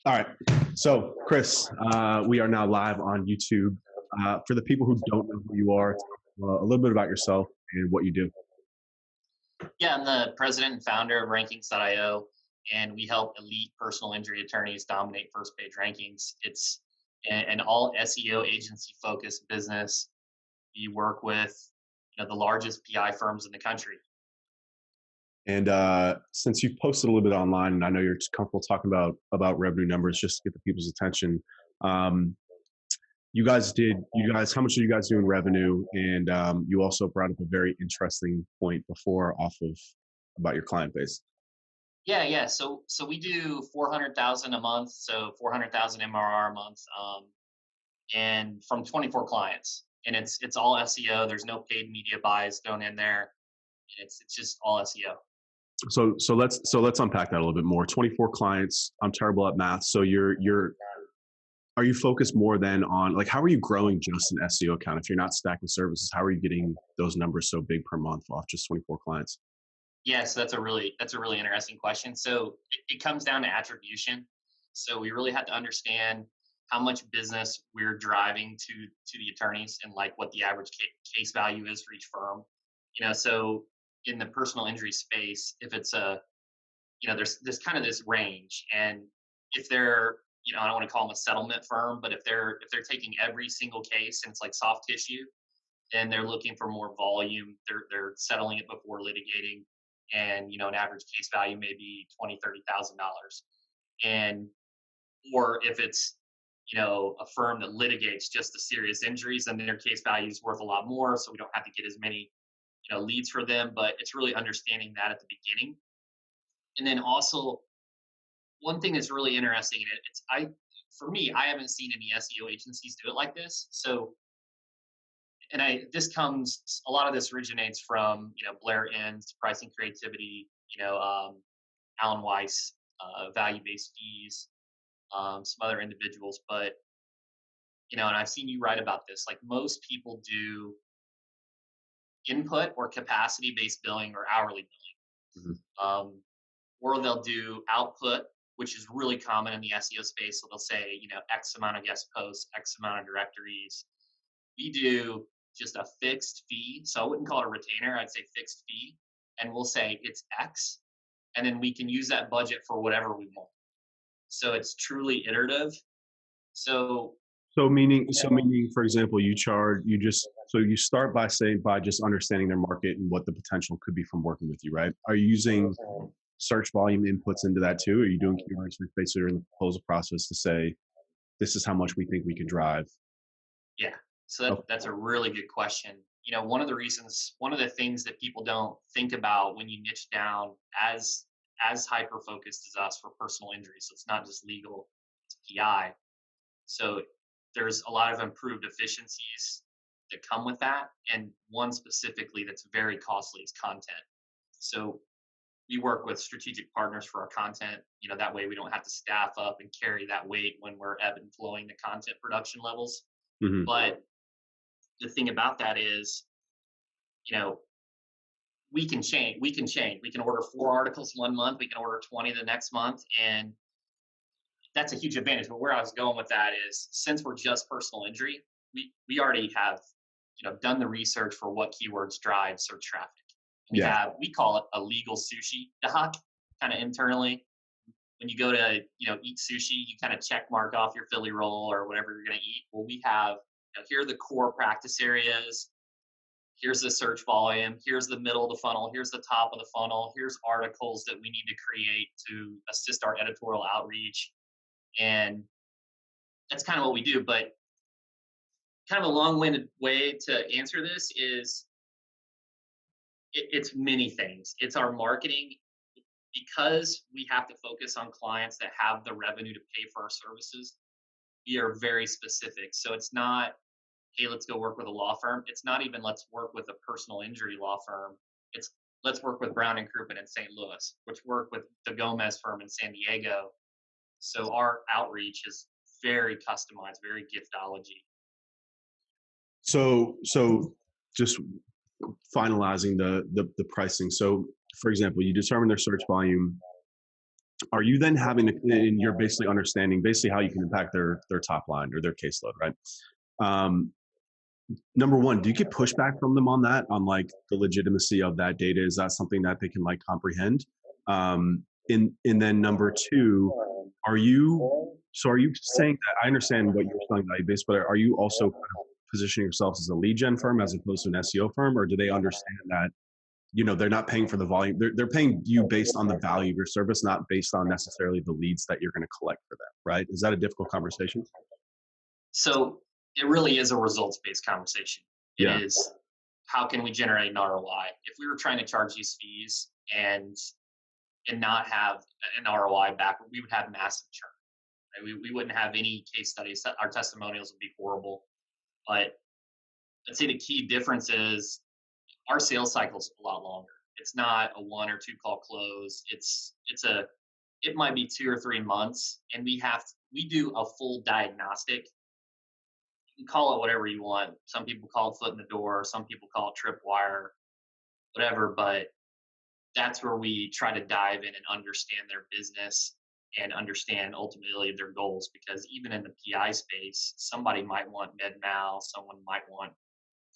All right. So, Chris, we are now live on YouTube. For the people who don't know who you are, a little bit about yourself and what you do. Yeah, I'm the president and founder of Rankings.io, and we help elite personal injury attorneys dominate first page rankings. It's an all SEO agency focused business. We work with the largest PI firms in the country. And since you've posted a little bit online, and I know you're just comfortable talking about revenue numbers, just to get the people's attention. Um, how much did you guys do in revenue? And you also brought up a very interesting point before off of about your client base. Yeah. So we do 400,000 a month, so 400,000 MRR a month, and from 24 clients, and it's all SEO. There's no paid media buys thrown in there. It's just all SEO. So let's unpack that a little bit more. 24 clients. I'm terrible at math. So you're are you focused more then on, like, how are you growing just an SEO account? If you're not stacking services, how are you getting those numbers so big per month off just 24 clients? Yes, that's a really interesting question. So it comes down to attribution. So we really have to understand how much business we're driving to the attorneys and like what the average case value is for each firm. So in the personal injury space, if it's there's kind of this range, and if they're I don't want to call them a settlement firm, but if they're taking every single case and it's like soft tissue, then they're looking for more volume. They're settling it before litigating, and an average case value may be $20,000, $30,000. And or if it's a firm that litigates just the serious injuries, and their case value is worth a lot more, so we don't have to get as many leads for them. But it's really understanding that at the beginning. And then also, one thing that's really interesting in it, for me, I haven't seen any SEO agencies do it like this. So, and a lot of this originates from Blair Enns, pricing creativity, Alan Weiss, value-based fees, some other individuals. But and I've seen you write about this. Like, most people do input or capacity-based billing or hourly Mhm. billing, or they'll do output, which is really common in the SEO space. So they'll say X amount of guest posts, X amount of directories. We do just a fixed fee. So I wouldn't call it a retainer. I'd say fixed fee. And we'll say it's X. And then we can use that budget for whatever we want. So it's truly iterative. So, So meaning, for example, you start by saying, by just understanding their market and what the potential could be from working with you, right? Are you using search volume inputs into that too? Are you doing keyword research basically in the proposal process to say, this is how much we think we can drive? yeah. So Okay. that's a really good question. One of the things that people don't think about when you niche down as hyper focused as us for personal injury. So it's not just legal, it's PI. So there's a lot of improved efficiencies that come with that. And one specifically that's very costly is content. So we work with strategic partners for our content. That way we don't have to staff up and carry that weight when we're ebb and flowing the content production levels. Hmm. But the thing about that is, you know, we can change. We can change. We can order 4 articles 1 month. We can order 20 the next month, and that's a huge advantage. But where I was going with that is, since we're just personal injury, we already have done the research for what keywords drive search traffic. Yeah. We call it a legal sushi doc, kind of internally. When you go to eat sushi, you kind of check mark off your Philly roll or whatever you're going to eat. Well, we have here are the core practice areas. Here's the search volume. Here's the middle of the funnel. Here's the top of the funnel. Here's articles that we need to create to assist our editorial outreach. And that's kind of what we do. But kind of a long-winded way to answer this is it's many things. It's our marketing, because we have to focus on clients that have the revenue to pay for our services. We are very specific. So it's not, hey, let's go work with a law firm. It's not even let's work with a personal injury law firm. It's let's work with Brown and Crouppen in St. Louis, which work with the Gomez firm in San Diego. So our outreach is very customized, very giftology. So just finalizing the pricing. So, for example, you determine their search volume. are you then having to, and you're basically understanding basically how you can impact their top line or their caseload, right? Um, Number one, do you get pushback from them on that, on like the legitimacy of that data? Is that something that they can like comprehend? And then number two, are you saying that I understand what you're selling value based, but are you also kind of positioning yourselves as a lead gen firm as opposed to an SEO firm, or do they understand that they're not paying for the volume, they're paying you based on the value of your service, not based on necessarily the leads that you're going to collect for them, right? Is that a difficult conversation? So it really is a results based conversation. It Yeah. is, how can we generate an ROI? If we were trying to charge these fees and not have an ROI back, we would have massive churn. Right? We wouldn't have any case studies. Our testimonials would be horrible. But I'd say the key difference is our sales cycle is a lot longer. It's not a 1 or 2 call close. It might be 2 or 3 months, and we do a full diagnostic. You can call it whatever you want. Some people call it foot in the door. Some people call it tripwire, whatever. But that's where we try to dive in and understand their business and understand ultimately their goals. Because even in the PI space, somebody might want med mal, someone might want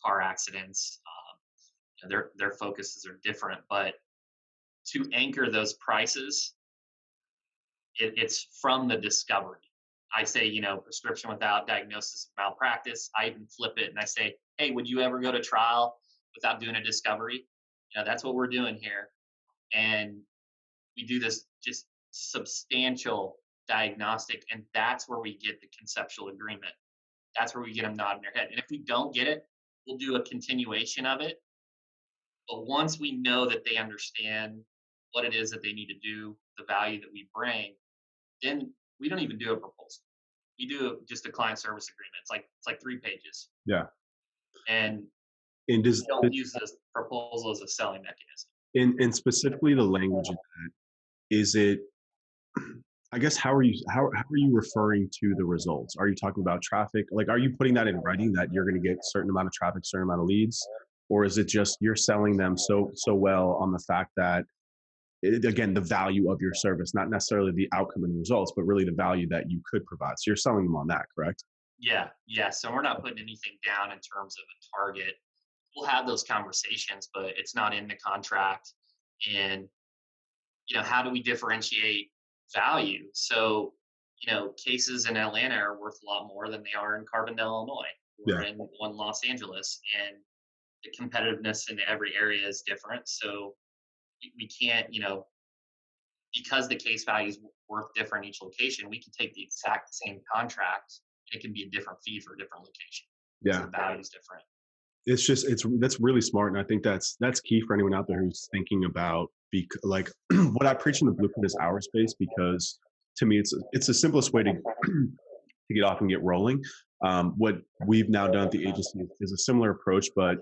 car accidents. Their focuses are different, but to anchor those prices, it's from the discovery. I say, prescription without diagnosis of malpractice. I even flip it and I say, hey, would you ever go to trial without doing a discovery? That's what we're doing here. And we do this just substantial diagnostic, and that's where we get the conceptual agreement. That's where we get them nodding their head. And if we don't get it, we'll do a continuation of it. But once we know that they understand what it is that they need to do, the value that we bring, then we don't even do a proposal. We do just a client service agreement. It's like 3 pages, Yeah. and And we don't use this proposal as a selling mechanism. and specifically the language of that, is it, I guess, how are you referring to the results? Are you talking about traffic? Like, are you putting that in writing that you're going to get a certain amount of traffic, certain amount of leads? Or is it just you're selling them so well on the fact that again, the value of your service, not necessarily the outcome and the results, but really the value that you could provide. So you're selling them on that, correct? Yeah. So we're not putting anything down in terms of a target. We'll have those conversations, but it's not in the contract. And how do we differentiate value? So, cases in Atlanta are worth a lot more than they are in Carbondale, Illinois, or Yeah. in one Los Angeles, and the competitiveness in every area is different. So we can't, because the case value is worth different in each location, we can take the exact same contract and it can be a different fee for a different location because Yeah. the value is different. That's really smart. And I think that's key for anyone out there who's thinking about like what I preach in the blueprint is hour space, because to me it's the simplest way to to get off and get rolling. What we've now done at the agency is a similar approach, but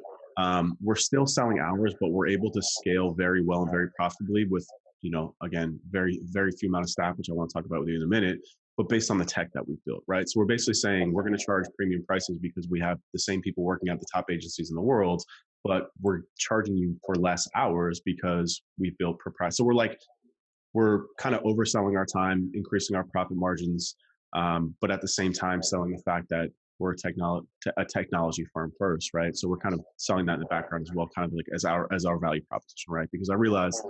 we're still selling hours, but we're able to scale very well and very profitably with, again, very, very few amount of staff, which I want to talk about with you in a minute, but based on the tech that we've built, right? So we're basically saying we're going to charge premium prices because we have the same people working at the top agencies in the world, but we're charging you for less hours because we've built proprietary. So we're kind of overselling our time, increasing our profit margins, but at the same time selling the fact that we're a technology firm first, right? So we're kind of selling that in the background as well, kind of like as our value proposition, right? Because I realized,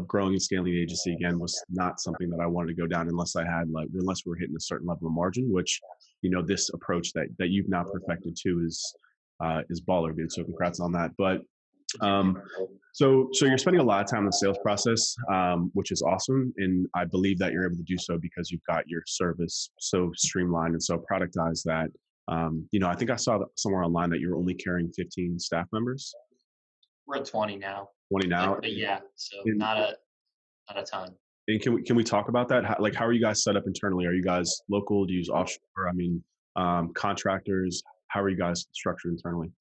growing and scaling the agency again was not something that I wanted to go down unless unless we were hitting a certain level of margin, which, this approach that you've now perfected too is baller, dude. So congrats on that. But so you're spending a lot of time in the sales process, which is awesome, and I believe that you're able to do so because you've got your service so streamlined and so productized that I think I saw somewhere online that you're only carrying 15 staff members. We're at 20 now. 20 now. But yeah, so And, not a ton. and can we talk about that? How are you guys set up internally? Are you guys local? Do you use offshore? I mean, contractors. How are you guys structured internally?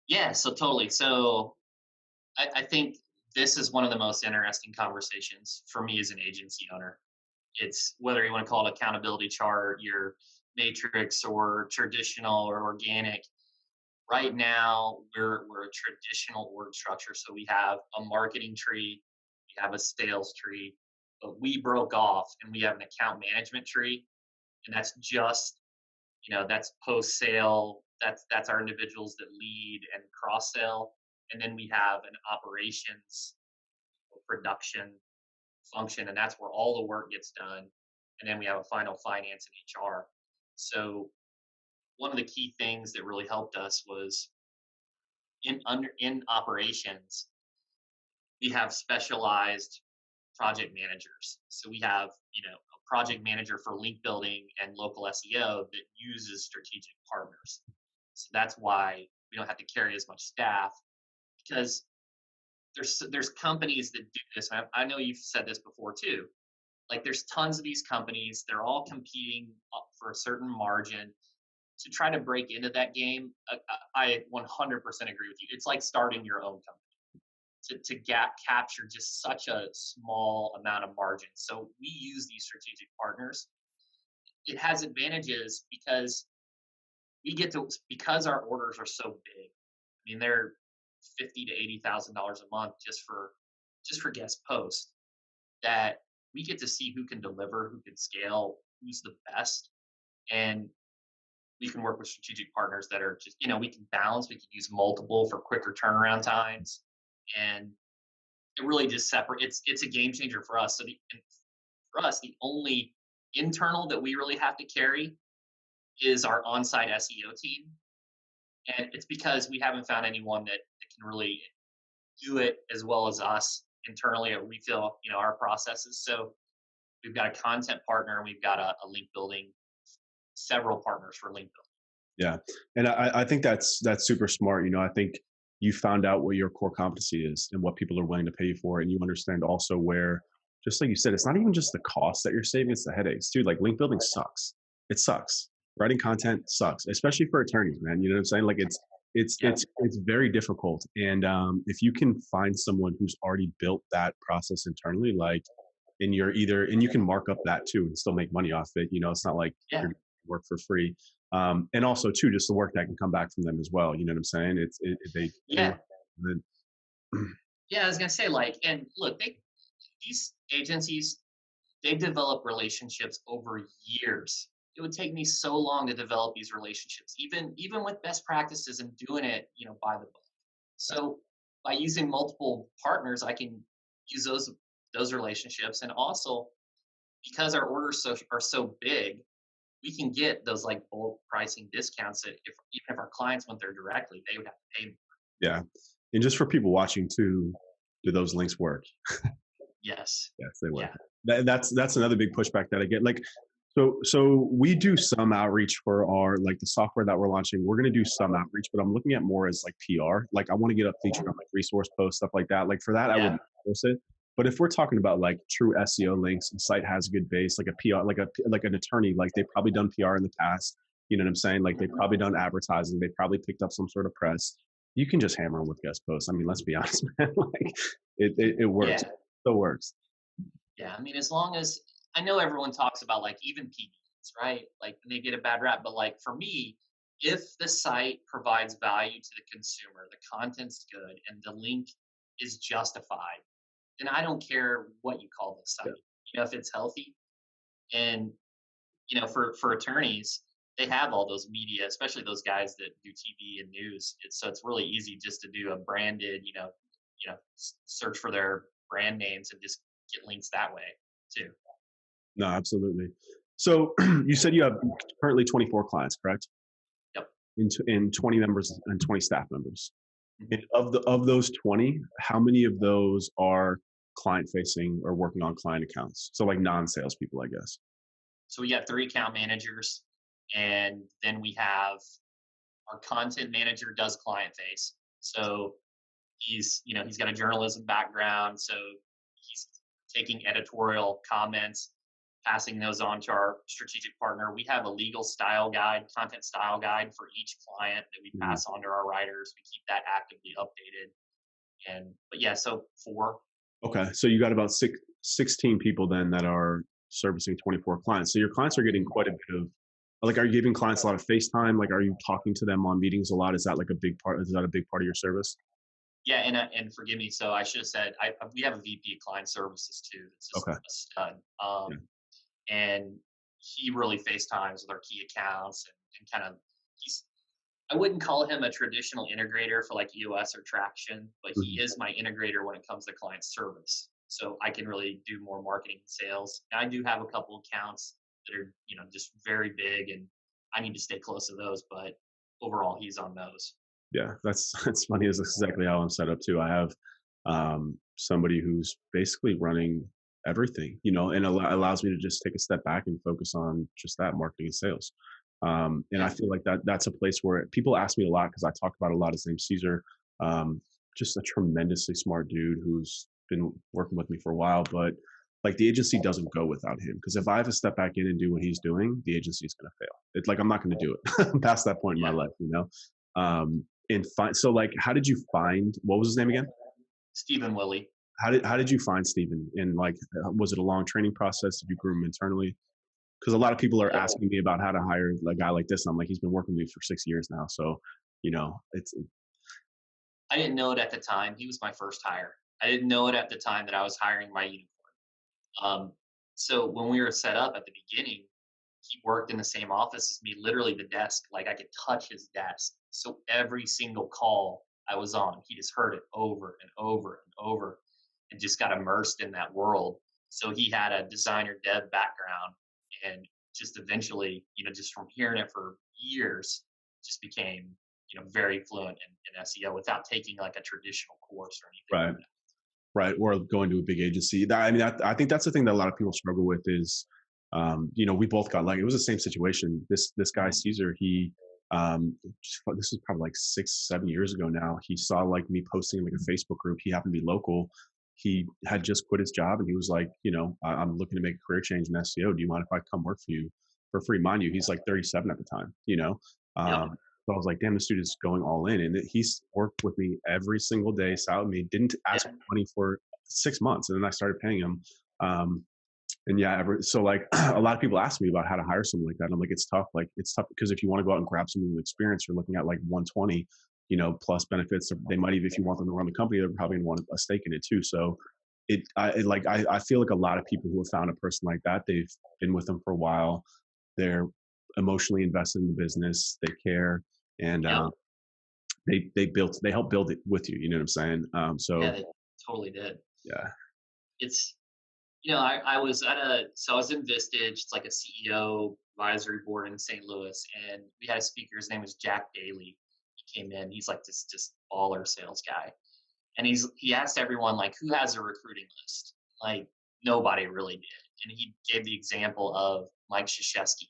Yeah, so totally. So I think this is one of the most interesting conversations for me as an agency owner. It's whether you want to call it accountability chart, your matrix, or traditional or organic. Right now, we're a traditional org structure. So we have a marketing tree, we have a sales tree, but we broke off and we have an account management tree, and that's just, that's post sale. That's our individuals that lead and cross sell, and then we have an operations production function, and that's where all the work gets done. And then we have a final finance and HR. So one of the key things that really helped us was in operations, we have specialized project managers. So we have, a project manager for link building and local SEO that uses strategic partners. So that's why we don't have to carry as much staff, because there's companies that do this. And I know you've said this before too. Like there's tons of these companies. They're all competing up for a certain margin to try to break into that game. I 100% agree with you. It's like starting your own company to capture just such a small amount of margin. So we use these strategic partners. It has advantages because because our orders are so big. I mean, they're $50,000 to $80,000 a month just for guest posts, that we get to see who can deliver, who can scale, who's the best, and we can work with strategic partners that are just, we can balance, we can use multiple for quicker turnaround times, and it really just it's a game changer for us. For us, the only internal that we really have to carry is our on-site SEO team, and it's because we haven't found anyone that can really do it as well as us internally, or we feel, our processes. So we've got a content partner, and we've got a link building, several partners for link building. Yeah. And I think that's super smart. I think you found out what your core competency is and what people are willing to pay you for. And you understand also where, just like you said, it's not even just the cost that you're saving, it's the headaches. Dude, like link building sucks. It sucks. Writing content sucks, especially for attorneys, man. You know what I'm saying? Like it's very difficult. And if you can find someone who's already built that process internally, like, and you can mark up that too and still make money off it. It's not like Yeah. you're work for free. And also too, just the work that can come back from them as well. You know what I'm saying? They Yeah. then Yeah. I was going to say, like, and look, these agencies, they develop relationships over years. It would take me so long to develop these relationships, even with best practices and doing it, by the book. So by using multiple partners, I can use those relationships, and also because our orders are so big, we can get those like bulk pricing discounts that even if our clients went there directly, they would have to pay more. yeah. And just for people watching too, do those links work? Yes. Yes, they work. Yeah. That's another big pushback that I get. Like, so we do some outreach for our, like, the software that we're launching. We're going to do some outreach, but I'm looking at more as like PR. Like I want to get up featured on like resource posts, stuff like that. Like for that, I Yeah. wouldn't post it. But if we're talking about like true SEO links, the site has a good base, like a PR, like an attorney, like they've probably done PR in the past. You know what I'm saying? Like they've probably done advertising. They probably picked up some sort of press. You can just hammer them with guest posts. I mean, let's be honest, man. Like it works. Yeah. It still works. Yeah. I mean, as long as I know everyone talks about like even PDs, right? Like they get a bad rap, but like for me, if the site provides value to the consumer, the content's good, and the link is justified, then I don't care what you call the site. If it's healthy, and for attorneys, they have all those media, especially those guys that do TV and news. So it's really easy just to do a branded, search for their brand names and just get links that way too. No, absolutely. So you said you have currently 24 clients, correct? Yep. In 20 members and 20 staff members. Mhm. And of those 20, how many of those are client facing or working on client accounts? So like non-sales people, I guess. So we got 3 account managers, and then we have our content manager does client face. So he's got a journalism background, so he's taking editorial comments, passing those on to our strategic partner. We have a legal style guide, content style guide for each client that we pass on to our writers. We keep that actively updated. But yeah, so 4. Okay. So you got about 16 people then that are servicing 24 clients. So your clients are getting quite a bit of, like, are you giving clients a lot of FaceTime? Like, are you talking to them on meetings a lot? Is that like a big part? Is that a big part of your service? Yeah, and forgive me. So I should have said we have a VP of client services too. That's just Okay. a stud. Yeah. And he really FaceTimes with our key accounts and kind of he's I wouldn't call him a traditional integrator for like EOS or traction, but he Mhm. is my integrator when it comes to client service. So I can really do more marketing and sales. And I do have a couple accounts that are, just very big and I need to stay close to those, but overall he's on those. Yeah, that's that's funny. Is exactly how I'm set up too. I have somebody who's basically running everything, and allows me to just take a step back and focus on just that marketing and sales. And I Yeah. feel like that's a place where people ask me a lot because I talk about a lot. His name's Caesar, just a tremendously smart dude who's been working with me for a while, but like the agency doesn't go without him because if I have to step back in and do what he's doing, the agency is going to fail. It's like I'm not going to do it past that point in my Yeah. life. And so like how did you find what was his name again? Stephen Willie. How did you find Steven? And like was it a long training process? Did you groom him internally? Because a lot of people are So asking me about how to hire a guy like this. And I'm like, he's been working with me for 6 years now. So, it's I didn't know it at the time. He was my first hire. I didn't know it at the time that I was hiring my unicorn. Um, so when we were set up at the beginning, he worked in the same office as me, literally the desk, like I could touch his desk. So every single call I was on, he just heard it over and over and over and just got immersed in that world. So he had a designer dev background and just eventually, just from hearing it for years, just became, very fluent in SEO without taking like a traditional course or anything like right. Right, or going to a big agency. I think that's the thing that a lot of people struggle with is, we both got like it was the same situation. This guy that. Caesar, this is probably like 6, 7 years ago now. He saw like me posting in like a Facebook group. He happened to be local. He had just quit his job and he was like, I'm looking to make a career change in SEO. Do you mind if I come work for you for free? Mind you, he's like 37 at the time. Yep. So I was like, damn, this dude is going all in. And he's worked with me every single day, sat with me, didn't ask Yeah. for money for 6 months. And then I started paying him. And yeah, so like a lot of people ask me about how to hire someone like that. And I'm like, it's tough. Like it's tough because if you want to go out and grab someone with experience, you're looking at like 120, plus benefits. They might even, if you want them to run the company, they're probably going to want a stake in it too. So I feel like a lot of people who have found a person like that, they've been with them for a while. They're emotionally invested in the business. They care. And Yep. they help build it with you. You know what I'm saying? Yeah, So they totally did. yeah. It's I was I was in Vistage. It's like a CEO advisory board in St. Louis, and we had a speaker. His name was Jack Daly. He came in. He's like this just baller sales guy, and he asked everyone like, who has a recruiting list? Like nobody really did, and he gave the example of Mike Krzyzewski.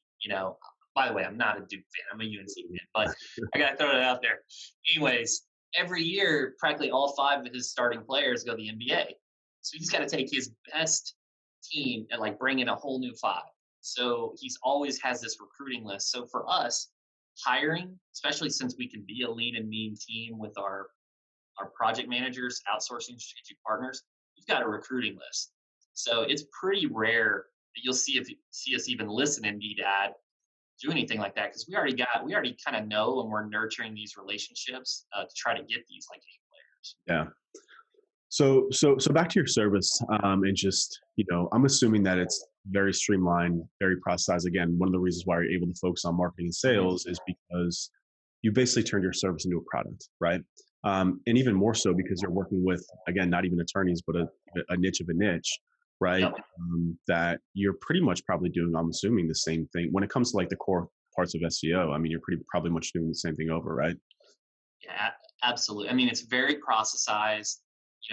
By the way, I'm not a Duke fan. I'm a UNC fan, but I gotta throw it out there. Anyways, every year, practically all five of his starting players go to the NBA. So he's got to take his best team and like bring in a whole new five. So he's always has this recruiting list. So for us, hiring, especially since we can be a lean and mean team with our project managers, outsourcing strategic partners, we've got a recruiting list. So it's pretty rare that you'll see us even listen Indeed ad do anything like that because we already kind of know and we're nurturing these relationships to try to get these like A players. Yeah. So back to your service, and just I'm assuming that it's very streamlined, very processed. Again, one of the reasons why you're able to focus on marketing and Mm-hmm. sales is because you basically turned your service into a product, right? And even more so because you're working with, again, not even attorneys, but a niche of a niche, right? Yep. That you're pretty much probably doing, I'm assuming, the same thing when it comes to like the core parts of SEO. I mean, you're pretty probably much doing the same thing over, right? Yeah, absolutely. I mean, it's very processized.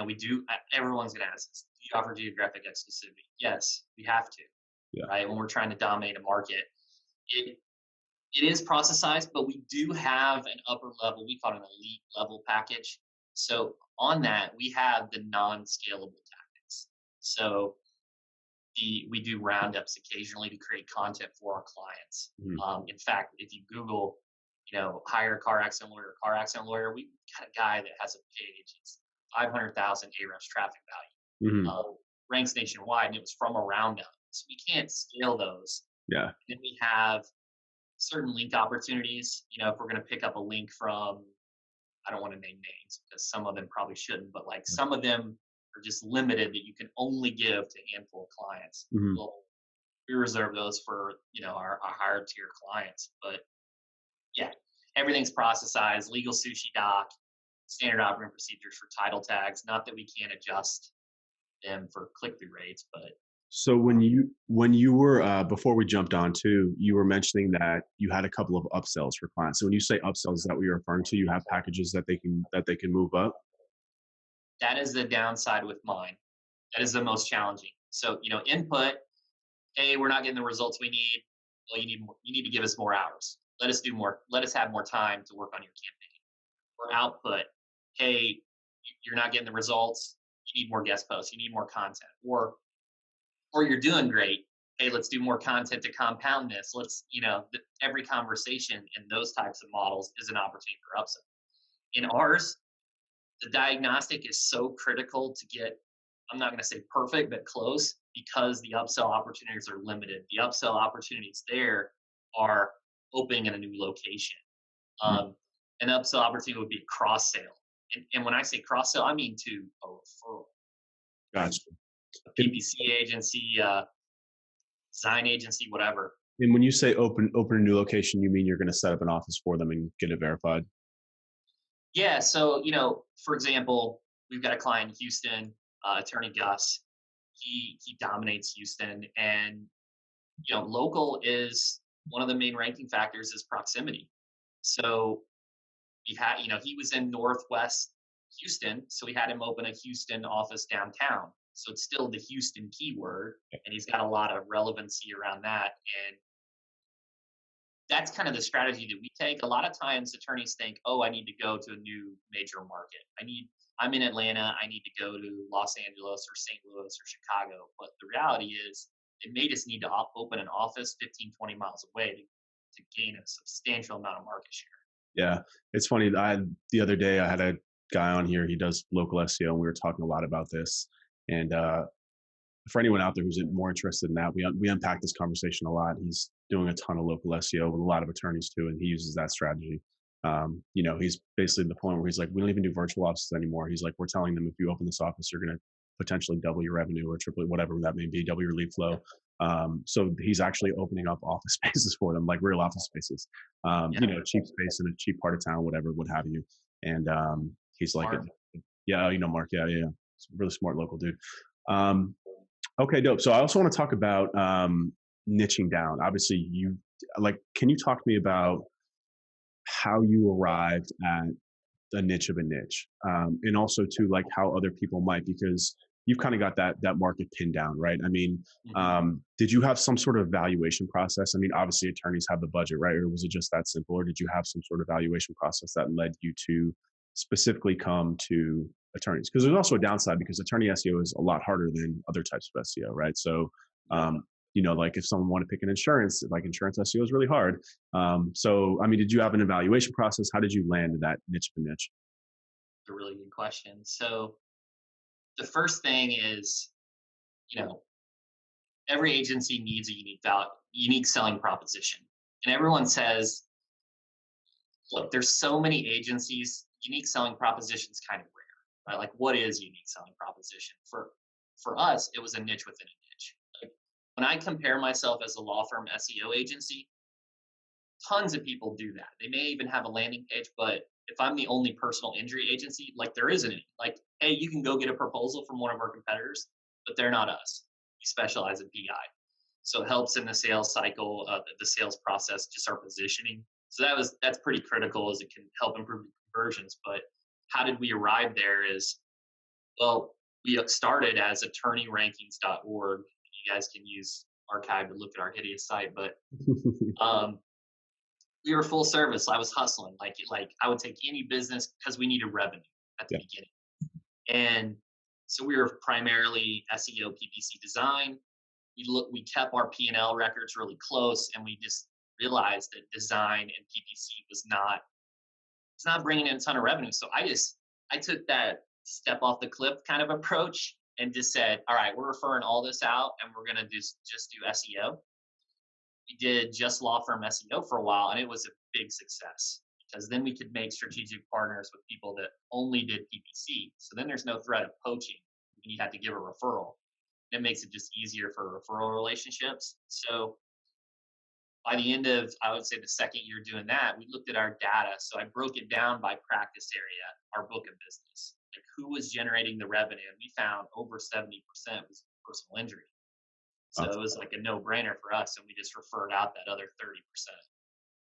We do. Everyone's going to ask us, do you offer geographic exclusivity? Yes, we have to, Yeah. right? When we're trying to dominate a market, it it is processized, but we do have an upper level. We call it an elite level package. So on that, we have the non-scalable tactics. So we do roundups occasionally to create content for our clients. Mhm. In fact, if you Google, hire a car accident lawyer, we got a guy that has a page. It's 500,000 Ahrefs traffic value, Mhm. ranks nationwide, and it was from a roundup. So we can't scale those. Yeah. Then we have certain link opportunities. If we're going to pick up a link from I don't want to name names because some of them probably shouldn't, but like some of them are just limited that you can only give to a handful of clients. Mhm. Well, we reserve those for, our higher tier clients. But yeah, everything's processized, legal sushi doc, standard operating procedures for title tags. Not that we can't adjust them for click-through rates, but So when you were before we jumped on too, you were mentioning that you had a couple of upsells for clients. So when you say upsells, is that what you're referring to? You have packages that they can move up? that is the downside with mine. That is the most challenging. So, input, hey, we're not getting the results we need. Well, you need to give us more hours. Let us do more. Let us have more time to work on your campaign. Or output, hey, you're not getting the results. You need more guest posts. You need more content. Or you're doing great. Hey, let's do more content to compound this. Let's, every conversation in those types of models is an opportunity for upsell. In ours, the diagnostic is so critical to get, I'm not going to say perfect, but close, because the upsell opportunities are limited. The upsell opportunities there are opening in a new location. Mm, Um, an upsell opportunity would be a cross sale. And when I say cross sale, I mean to a referral, gotcha. a And, PPC agency, design agency, whatever. and when you say open a new location, you mean you're going to set up an office for them and get it verified? Yeah. So, for example, we've got a client in Houston, attorney Gus. He dominates Houston, and local is one of the main ranking factors is proximity. So we had, he was in Northwest Houston, so we had him open a Houston office downtown. So it's still the Houston keyword, and he's got a lot of relevancy around that. And that's kind of the strategy that we take. A lot of times attorneys think, oh, I need to go to a new major market. I'm in Atlanta, I need to go to Los Angeles or St. Louis or Chicago. But the reality is they may just need to open an office 15, 20 miles away to gain a substantial amount of market share. Yeah, it's funny. The other day I had a guy on here. He does local SEO, and we were talking a lot about this. And for anyone out there who's more interested in that, we unpack this conversation a lot. He's doing a ton of local SEO with a lot of attorneys too, and he uses that strategy. He's basically at the point where he's like, we don't even do virtual offices anymore. He's like, we're telling them if you open this office, you're going to potentially double your revenue or triple it, whatever that may be, double your lead flow. So he's actually opening up office spaces for them, like real office spaces. Yeah, Cheap space in a cheap part of town, whatever, what have you. And he's like, smart. yeah, Mark, yeah, yeah, it's a really smart local dude. Um, Okay, dope. So I also want to talk about niching down. Obviously, can you talk to me about how you arrived at a niche of a niche, and also to like how other people might, because you've kind of got that market pinned down, right? I mean, Hmm. did you have some sort of valuation process? I mean, obviously attorneys have the budget, right? Or was it just that simple? Or did you have some sort of valuation process that led you to specifically come to attorneys? Because there's also a downside because attorney SEO is a lot harder than other types of SEO, right? So, Yep. like if someone want to pick an insurance, like insurance SEO is really hard. So, I mean, did you have an evaluation process? How did you land in that niche of a niche? A really good question. So the first thing is, you know, every agency needs a unique selling proposition. And everyone says, look, there's so many agencies, unique selling proposition is kind of rare, right? Like, what is unique selling proposition? For us, it was a niche within a niche. Like, when I compare myself as a law firm SEO agency, tons of people do that. They may even have a landing page, but if I'm the only personal injury agency, like there isn't any. Like, hey, you can go get a proposal from one of our competitors, but they're not us. We specialize in PI. So it helps in the sales cycle, the sales process, just our positioning. So that's pretty critical as it can help improve conversions. But how did we arrive there is, well, we started as attorneyrankings.org. You guys can use archive to look at our hideous site, but um, we were full service. I was hustling. Like I would take any business because we needed revenue at the Yeah. beginning. And so we were primarily SEO, PPC design. We kept our P&L records really close, and we just realized that design and PPC it's not bringing in a ton of revenue. So I took that step off the cliff kind of approach and just said, all right, we're referring all this out, and we're gonna just do SEO. We did just law firm SEO for a while, and it was a big success because then we could make strategic partners with people that only did PPC. So then there's no threat of poaching when you have to give a referral. It makes it just easier for referral relationships. So by the end of, I would say, the second year doing that, we looked at our data. So I broke it down by practice area, our book of business, like who was generating the revenue. And we found over 70% was personal injury. So Wow. it was like a no brainer for us. And we just referred out that other 30%.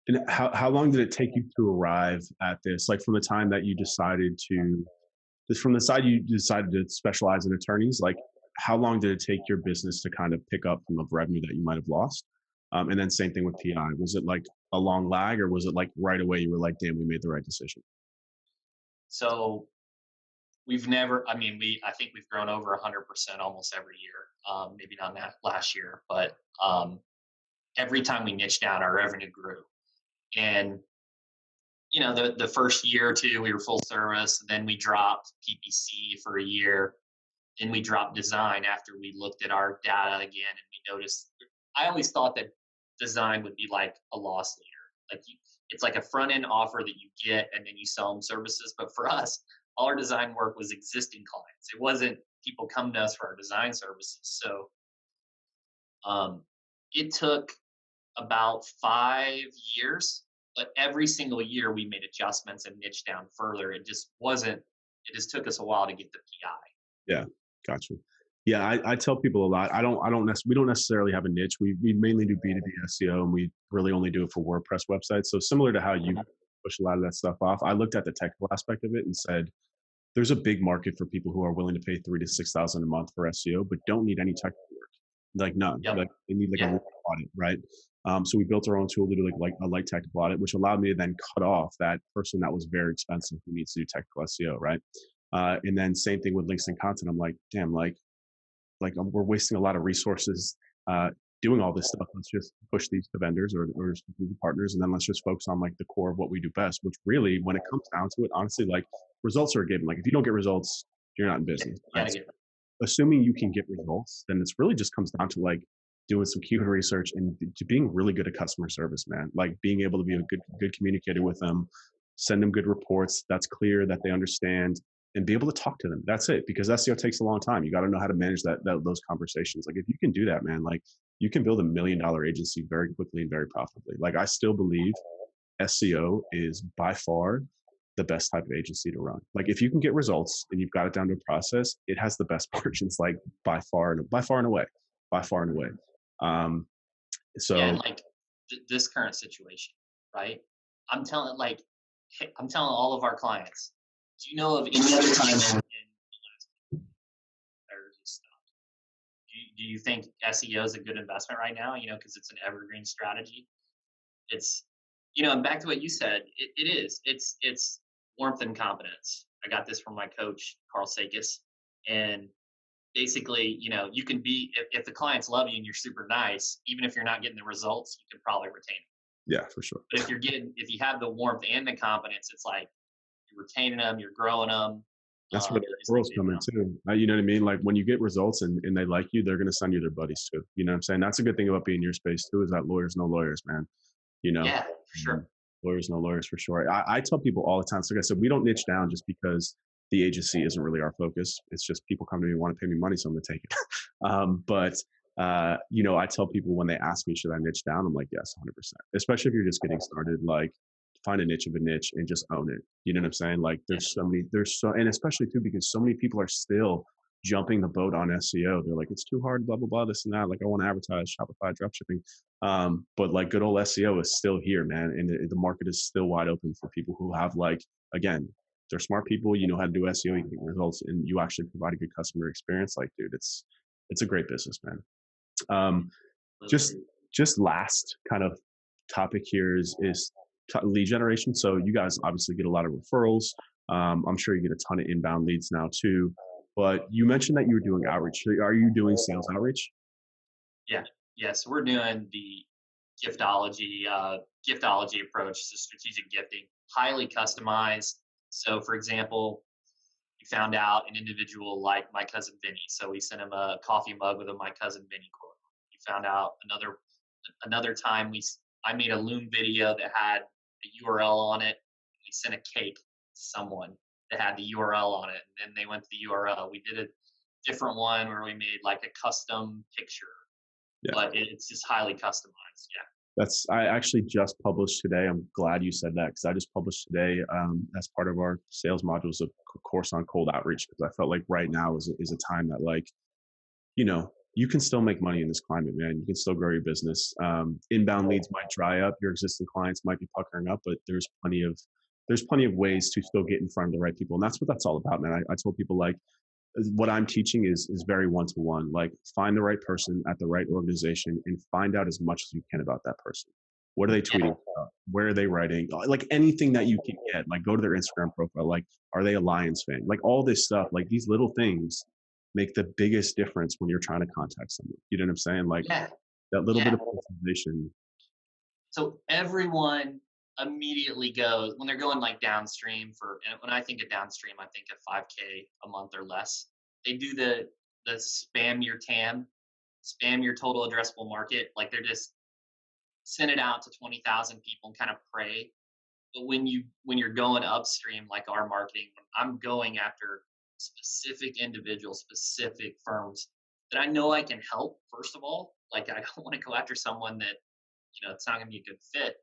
And how long did it take you to arrive at this? Like from the time that you decided to, just from the side you decided to specialize in attorneys, like how long did it take your business to kind of pick up from the revenue that you might have lost? And then same thing with PI. Was it like a long lag, or was it like right away you were like, damn, we made the right decision? So we've never, I mean, I think we've grown over 100% almost every year. Maybe not that last year, but every time we niche down, our revenue grew. And the first year or two, we were full service. Then we dropped PPC for a year. Then we dropped design after we looked at our data again, and we noticed. I always thought that design would be like a loss leader. It's like a front end offer that you get, and then you sell them services. But for us, all our design work was existing clients. It wasn't people come to us for our design services. So it took about 5 years, but every single year we made adjustments and niche down further. It just took us a while to get the PI. Yeah, gotcha. Yeah, I tell people a lot. We don't necessarily have a niche. We mainly do B2B SEO, and we really only do it for WordPress websites. So similar to how you push a lot of that stuff off, I looked at the technical aspect of it and said, there's a big market for people who are willing to pay 3 to 6 thousand a month for SEO, but don't need any technical work. Like none. Yep. Like they need like a Yeah. audit, right? So we built our own tool to do like a light technical audit, which allowed me to then cut off that person that was very expensive who needs to do technical SEO, right? And then same thing with links and content. I'm like, damn, we're wasting a lot of resources doing all this stuff. Let's just push these to vendors or partners, and then let's just focus on like the core of what we do best. Which really, when it comes down to it, honestly, like results are a given. Like if you don't get results, you're not in business. You Right? gotta get Assuming you can get results, then it's really just comes down to like doing some keyword research and to being really good at customer service, man. Like being able to be a good communicator with them, send them good reports that's clear that they understand, and be able to talk to them. That's it. Because SEO takes a long time. You got to know how to manage those conversations. Like if you can do that, man, like you can build $1 million agency very quickly and very profitably. Like I still believe SEO is by far the best type of agency to run. Like if you can get results and you've got it down to a process, it has the best margins, like by far and away, by far and away. Yeah, and So like this current situation, right? I'm telling like I'm telling all of our clients, do you know of any other time in the last or just stopped? Do you think SEO is a good investment right now? Because it's an evergreen strategy. It's and back to what you said, it is. It's warmth and confidence. I got this from my coach, Carl Sakis. And basically, you can be if the clients love you and you're super nice, even if you're not getting the results, you can probably retain them. yeah, for sure. But if you have the warmth and the confidence, it's like you're retaining them, you're growing them. That's where You the just referrals need come in too. You know what I mean? Like when you get results and they like you, they're going to send you their buddies too. You know what I'm saying? That's a good thing about being in your space too, is that lawyers know lawyers, man. You know, Yeah, for sure. lawyers know lawyers for sure. I tell people all the time, so like I said, we don't niche down just because the agency isn't really our focus. It's just people come to me and want to pay me money, so I'm going to take it. I tell people when they ask me, should I niche down? I'm like, yes, 100%. Especially if you're just getting started, like find a niche of a niche and just own it. You know what I'm saying? Like and especially too, because so many people are still jumping the boat on SEO. They're like, it's too hard, blah, blah, blah, this and that. Like I want to advertise Shopify dropshipping. But like good old SEO is still here, man. And the market is still wide open for people who have again, they're smart people, you know how to do SEO, you get results, and you actually provide a good customer experience. Like, dude, it's a great business, man. Just last kind of topic here is lead generation. So you guys obviously get a lot of referrals. I'm sure you get a ton of inbound leads now too. But you mentioned that you were doing outreach. Are you doing sales outreach? Yeah. Yeah. So we're doing the giftology approach to strategic gifting, highly customized. So for example, we found out an individual like my cousin Vinny. So we sent him a coffee mug with a my cousin Vinny quote. We found out another time I made a Loom video that had a URL on it. We sent a cake to someone that had the URL on it, and then they went to the URL. We did a different one where we made like a custom picture, Yeah. but it's just highly customized. Yeah. I actually just published today. I'm glad you said that because I just published today as part of our sales modules, a course on cold outreach, because I felt like right now is a time that, like, you can still make money in this climate, man. You can still grow your business. Inbound leads might dry up. Your existing clients might be puckering up, but there's plenty of ways to still get in front of the right people. And that's what that's all about, man. I told people, like, what I'm teaching is very one-to-one. Like, find the right person at the right organization and find out as much as you can about that person. What are they Yeah. tweeting about? Where are they writing? Like, anything that you can get, like, go to their Instagram profile. Like, are they a Lions fan? Like, all this stuff, like these little things make the biggest difference when you're trying to contact someone. You know what I'm saying? Like, Yeah. that little bit Yeah. of personalization. So everyone immediately goes when they're going like downstream for, and when I think of downstream, I think of 5K a month or less. They do the spam your TAM, spam your total addressable market. Like, they're just send it out to 20,000 people and kind of pray. But when you're going upstream, like our marketing, I'm going after specific individuals, specific firms that I know I can help. First of all, like, I don't want to go after someone that, it's not going to be a good fit.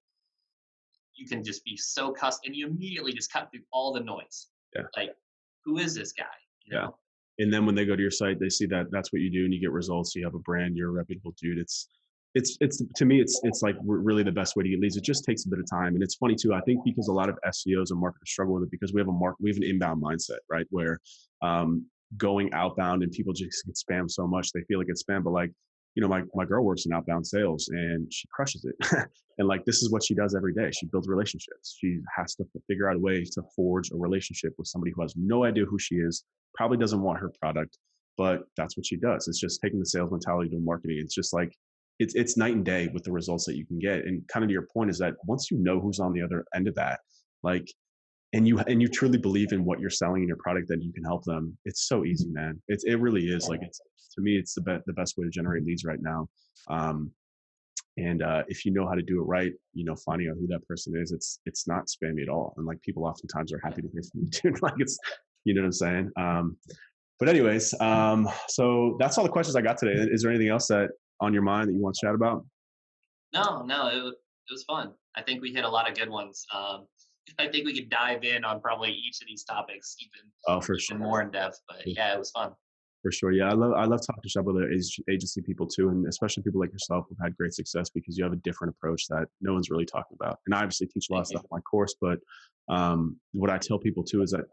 You can just be so custom, and you immediately just cut through all the noise. Yeah. Like, who is this guy? Yeah. And then when they go to your site, they see that that's what you do, and you get results. You have a brand. You're a reputable dude. It's to me, it's like really the best way to get leads. It just takes a bit of time, and it's funny too. I think because a lot of SEOs and marketers struggle with it because we have an inbound mindset, right? Where going outbound and people just get spammed so much they feel like it's spam. But, like, my girl works in outbound sales and she crushes it. And, like, this is what she does every day. She builds relationships. She has to figure out a way to forge a relationship with somebody who has no idea who she is, probably doesn't want her product, but that's what she does. It's just taking the sales mentality to marketing. It's just like, it's night and day with the results that you can get. And kind of to your point is that once you know who's on the other end of that, like, and you truly believe in what you're selling in your product, that you can help them. It's so easy, man. It really is. Like, it's, to me, it's the best way to generate leads right now. And if you know how to do it right, finding out who that person is, it's not spammy at all. And, like, people oftentimes are happy to hear from you too. Like, it's, you know what I'm saying? But anyways, so that's all the questions I got today. Is there anything else that on your mind that you want to chat about? No, it was fun. I think we hit a lot of good ones. I think we could dive in on probably each of these topics Oh, for even sure. more in depth. But yeah, it was fun. For sure. Yeah. I love talking shop with other agency people too. And especially people like yourself who've had great success because you have a different approach that no one's really talking about. And I obviously teach a lot of stuff in my course, but what I tell people too is that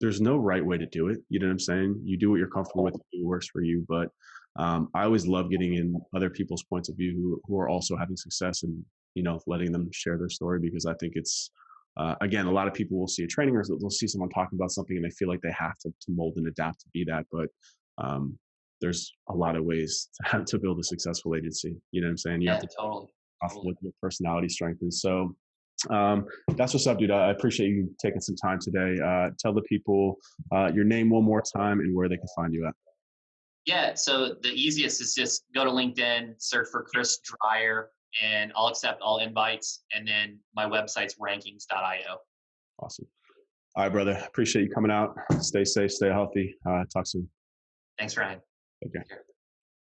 there's no right way to do it. You know what I'm saying? You do what you're comfortable with, it works for you. But I always love getting in other people's points of view who are also having success, and, letting them share their story, because I think it's, again, a lot of people will see a training or they'll see someone talking about something and they feel like they have to mold and adapt to be that. But there's a lot of ways to build a successful agency. You know what I'm saying? You have to Totally. off what your personality strength is. So that's what's up, dude. I appreciate you taking some time today. Tell the people your name one more time and where they can find you at. Yeah. So the easiest is just go to LinkedIn, search for Chris Dreyer, and I'll accept all invites. And then my website's rankings.io. Awesome. All right, brother. Appreciate you coming out. Stay safe, stay healthy. Talk soon. Thanks, Ryan. Okay. Take care.